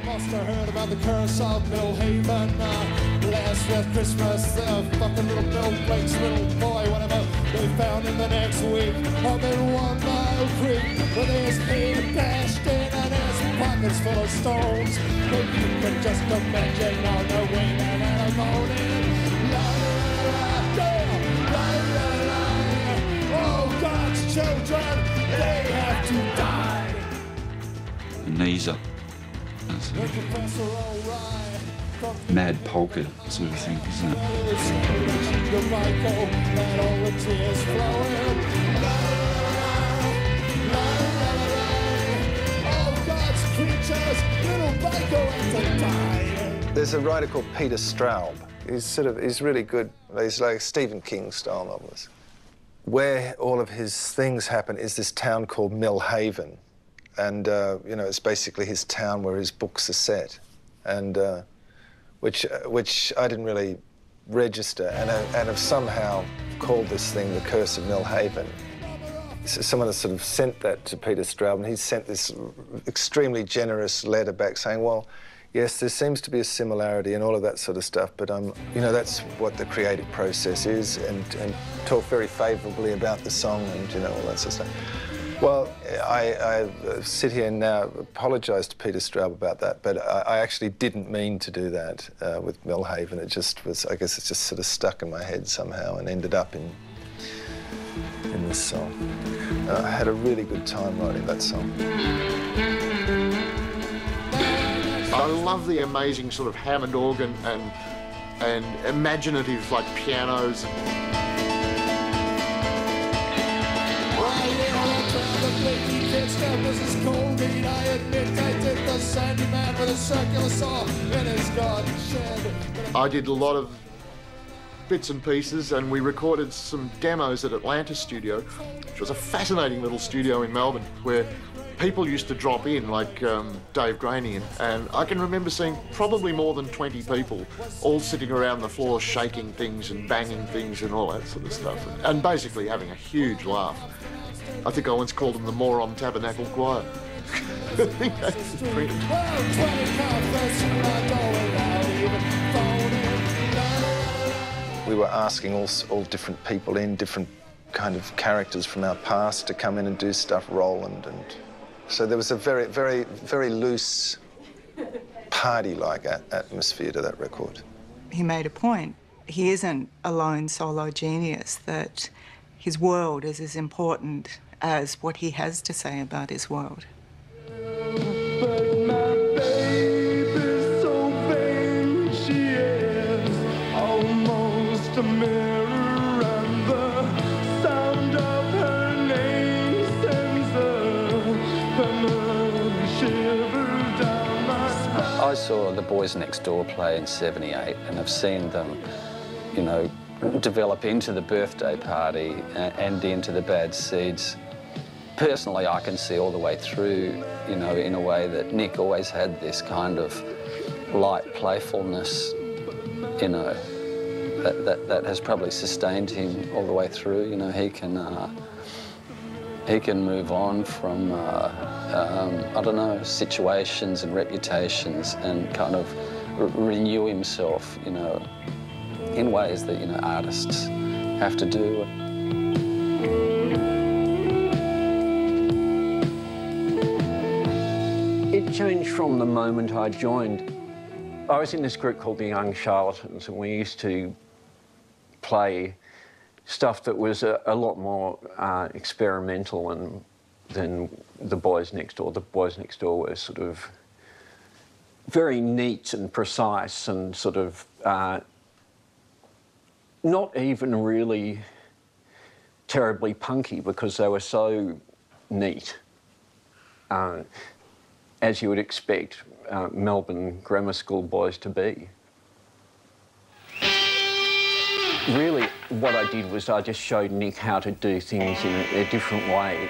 Must have heard about the curse of Millhaven. Last with Christmas, the fucking little Bill Blake's little boy, whatever, they found him the next week up in 1 Mile Creek, with his head bashed in and his pockets full of stones. But you can just imagine on the wing and a moaning. La la la la la la. Oh, God's children, they have to die. Knees up. Mad polka sort of thing, isn't it? There's a writer called Peter Straub. He's really good. He's like a Stephen King style novelist. Where all of his things happen is this town called Millhaven. And, you know, it's basically his town where his books are set, and which I didn't really register, and have somehow called this thing the Curse of Millhaven. So someone has sort of sent that to Peter Straub, and he sent this extremely generous letter back saying, well, yes, there seems to be a similarity and all of that sort of stuff, but you know, that's what the creative process is, and talk very favourably about the song and, you know, all that sort of stuff. Well, I sit here and now apologise to Peter Straub about that, but I actually didn't mean to do that with Millhaven. It just was, I guess it's just sort of stuck in my head somehow and ended up in this song. I had a really good time writing that song. I love the amazing sort of Hammond organ and imaginative, like, pianos. I did a lot of bits and pieces, and we recorded some demos at Atlantis Studio, which was a fascinating little studio in Melbourne where people used to drop in, like Dave Graney, and I can remember seeing probably more than 20 people all sitting around the floor shaking things and banging things and all that sort of stuff, and basically having a huge laugh. I think I once called them the Moron Tabernacle Choir. I think that's brilliant. We were asking all different people in, different kind of characters from our past to come in and do stuff, Roland, and so there was a very, very, very loose party-like atmosphere to that record. He made a point. He isn't a lone solo genius, that his world is as important as what he has to say about his world. I saw the Boys Next Door play in '78, and I've seen them, you know, develop into the birthday party and into the Bad Seeds. Personally, I can see all the way through, you know, in a way that Nick always had this kind of light playfulness, you know, that has probably sustained him all the way through. You know, he can move on from, I don't know, situations and reputations and kind of renew himself, you know, in ways that, you know, artists have to do. It changed from the moment I joined. I was in this group called the Young Charlatans, and we used to play stuff that was a lot more experimental than the Boys Next Door. The Boys Next Door were sort of very neat and precise and sort of not even really terribly punky because they were so neat, as you would expect Melbourne grammar school boys to be. Really, what I did was I just showed Nick how to do things in a different way,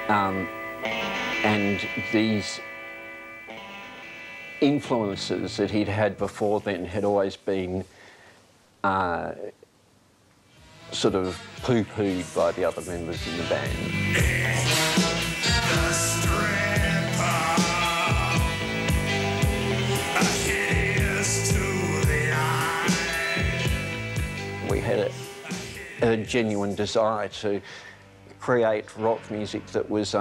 and these influences that he'd had before then had always been sort of poo-pooed by the other members in the band. a genuine desire to create rock music that was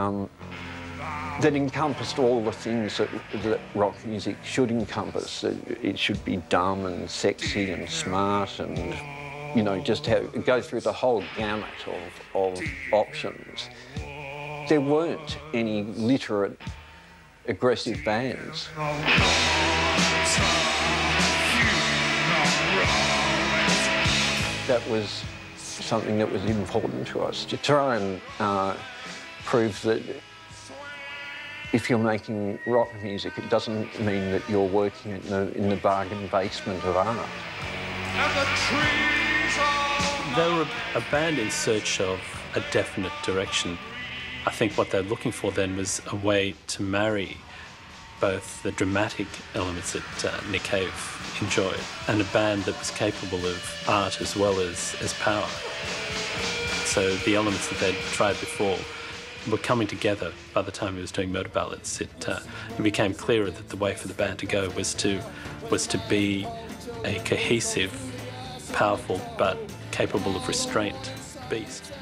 that encompassed all the things that rock music should encompass. It should be dumb and sexy and smart and, you know, just go through the whole gamut of options. There weren't any literate, aggressive bands. That was something that was important to us, to try and prove that if you're making rock music, it doesn't mean that you're working in the bargain basement of art. They were a band in search of a definite direction. I think what they're looking for then was a way to marry both the dramatic elements that Nick Cave enjoyed and a band that was capable of art as well as power. So the elements that they'd tried before were coming together by the time he was doing Motor Ballads. It became clearer that the way for the band to go was to be a cohesive, powerful, but capable of restraint beast.